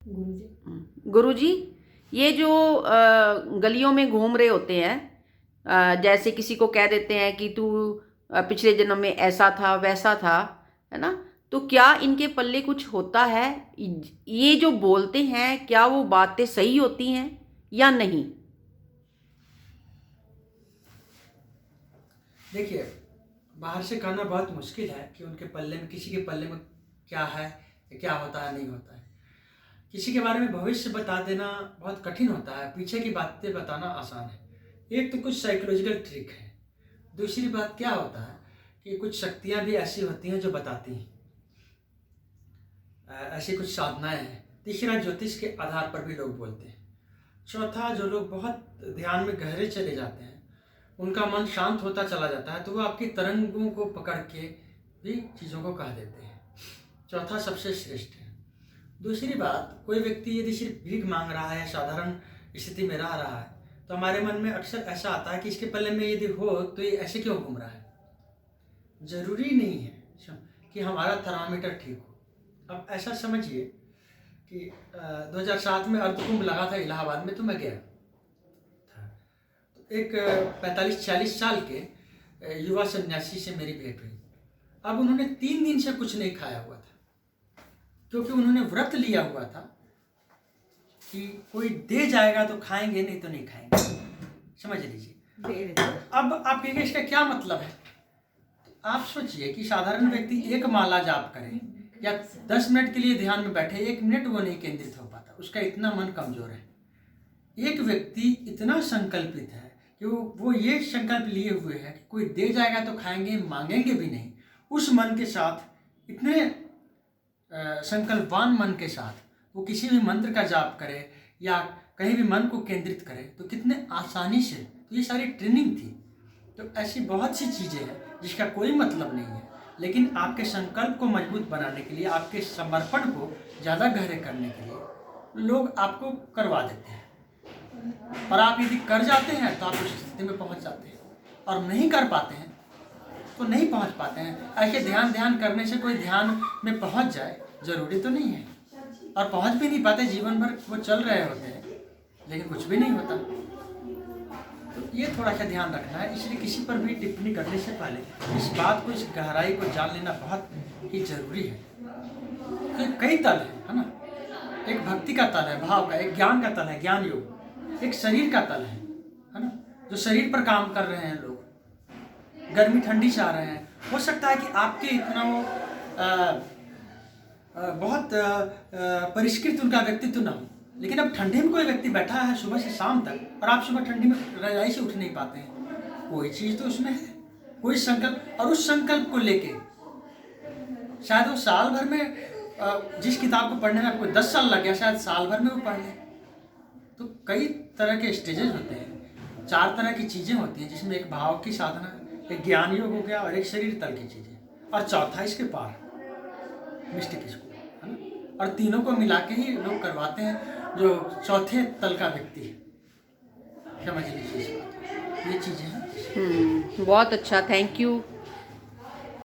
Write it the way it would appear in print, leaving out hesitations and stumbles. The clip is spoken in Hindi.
गुरुजी, ये जो गलियों में घूम रहे होते हैं, जैसे किसी को कह देते हैं कि तू पिछले जन्म में ऐसा था वैसा था, है ना, तो क्या इनके पल्ले कुछ होता है? ये जो बोलते हैं क्या वो बातें सही होती हैं या नहीं? देखिए, बाहर से कहना बहुत मुश्किल है कि उनके पल्ले में, किसी के पल्ले में क्या है, क्या होता है, नहीं होता है। किसी के बारे में भविष्य बता देना बहुत कठिन होता है, पीछे की बातें बताना आसान है। एक तो कुछ साइकोलॉजिकल ट्रिक है, दूसरी बात क्या होता है कि कुछ शक्तियाँ भी ऐसी होती हैं जो बताती हैं, ऐसी कुछ साधनाएं हैं। तीसरा, ज्योतिष के आधार पर भी लोग बोलते हैं। चौथा, जो लोग बहुत ध्यान में गहरे चले जाते हैं, उनका मन शांत होता चला जाता है, तो वो आपकी तरंगों को पकड़ के भी चीज़ों को कह देते हैं। चौथा सबसे श्रेष्ठ है। दूसरी बात, कोई व्यक्ति यदि सिर्फ भीख मांग रहा है, साधारण स्थिति में रह रहा है, तो हमारे मन में अक्सर ऐसा आता है कि इसके पल्ले में यदि हो तो ये ऐसे क्यों घूम रहा है। जरूरी नहीं है कि हमारा थर्मामीटर ठीक हो। अब ऐसा समझिए कि 2007 में अर्धकुंभ लगा था इलाहाबाद में, तो मैं गया था। तो एक 45-46 साल के युवा सन्यासी से मेरी भेंट हुई। अब उन्होंने 3 दिन से कुछ नहीं खाया हुआ था, क्योंकि उन्होंने व्रत लिया हुआ था कि कोई दे जाएगा तो खाएंगे, नहीं तो नहीं खाएंगे। समझ लीजिए। अब आप कहेंगे इसका क्या मतलब है? आप सोचिए कि साधारण व्यक्ति एक माला जाप करे या 10 मिनट के लिए ध्यान में बैठे, 1 मिनट वो नहीं केंद्रित हो पाता, उसका इतना मन कमजोर है। एक व्यक्ति इतना संकल्पित है कि वो ये संकल्प लिए हुए है कि कोई दे जाएगा तो खाएंगे, मांगेंगे भी नहीं। उस मन के साथ, इतने संकल्पवान मन के साथ वो किसी भी मंत्र का जाप करे या कहीं भी मन को केंद्रित करे तो कितने आसानी से, तो ये सारी ट्रेनिंग थी। तो ऐसी बहुत सी चीज़ें हैं जिसका कोई मतलब नहीं है, लेकिन आपके संकल्प को मजबूत बनाने के लिए, आपके समर्पण को ज़्यादा गहरे करने के लिए लोग आपको करवा देते हैं। और आप यदि कर जाते हैं तो आप उस स्थिति में पहुंच जाते हैं, और नहीं कर पाते हैं तो नहीं पहुंच पाते हैं। ऐसे ध्यान करने से कोई ध्यान में पहुंच जाए जरूरी तो नहीं है, और पहुंच भी नहीं पाते, जीवन भर वो चल रहे होते हैं लेकिन कुछ भी नहीं होता। तो ये थोड़ा सा ध्यान रखना है। इसलिए किसी पर भी टिप्पणी करने से पहले इस बात को, इस गहराई को जान लेना बहुत ही जरूरी है। तो कई तल है ना, एक भक्ति का तल है, भाव का, एक ज्ञान का तल है, ज्ञान योग, एक शरीर का तल है ना, जो शरीर पर काम कर रहे हैं लोग, गर्मी ठंडी से आ रहे हैं। हो सकता है कि आपके इतना वो बहुत परिष्कृत उनका व्यक्तित्व ना हो, लेकिन अब ठंडे में कोई व्यक्ति बैठा है सुबह से शाम तक, और आप सुबह ठंडी में रजाई से उठ नहीं पाते हैं, कोई चीज़ तो उसमें है, कोई संकल्प। और उस संकल्प को लेके शायद वो साल भर में, जिस किताब को पढ़ने में आपको 10 साल लग गया, शायद साल भर में वो पढ़ ले। तो कई तरह के स्टेजेस होते हैं, 4 तरह की चीज़ें होती हैं, जिसमें एक भाव की साधना, एक ज्ञान योग हो गया, और एक शरीर तल की चीज़ें, और चौथा इसके पार मिस्टिक स्कूल, है ना। और तीनों को मिला के ही लोग करवाते हैं, जो चौथे तल का व्यक्ति है। समझ लीजिए इस बात, ये चीज़ें हैं। बहुत अच्छा, थैंक यू।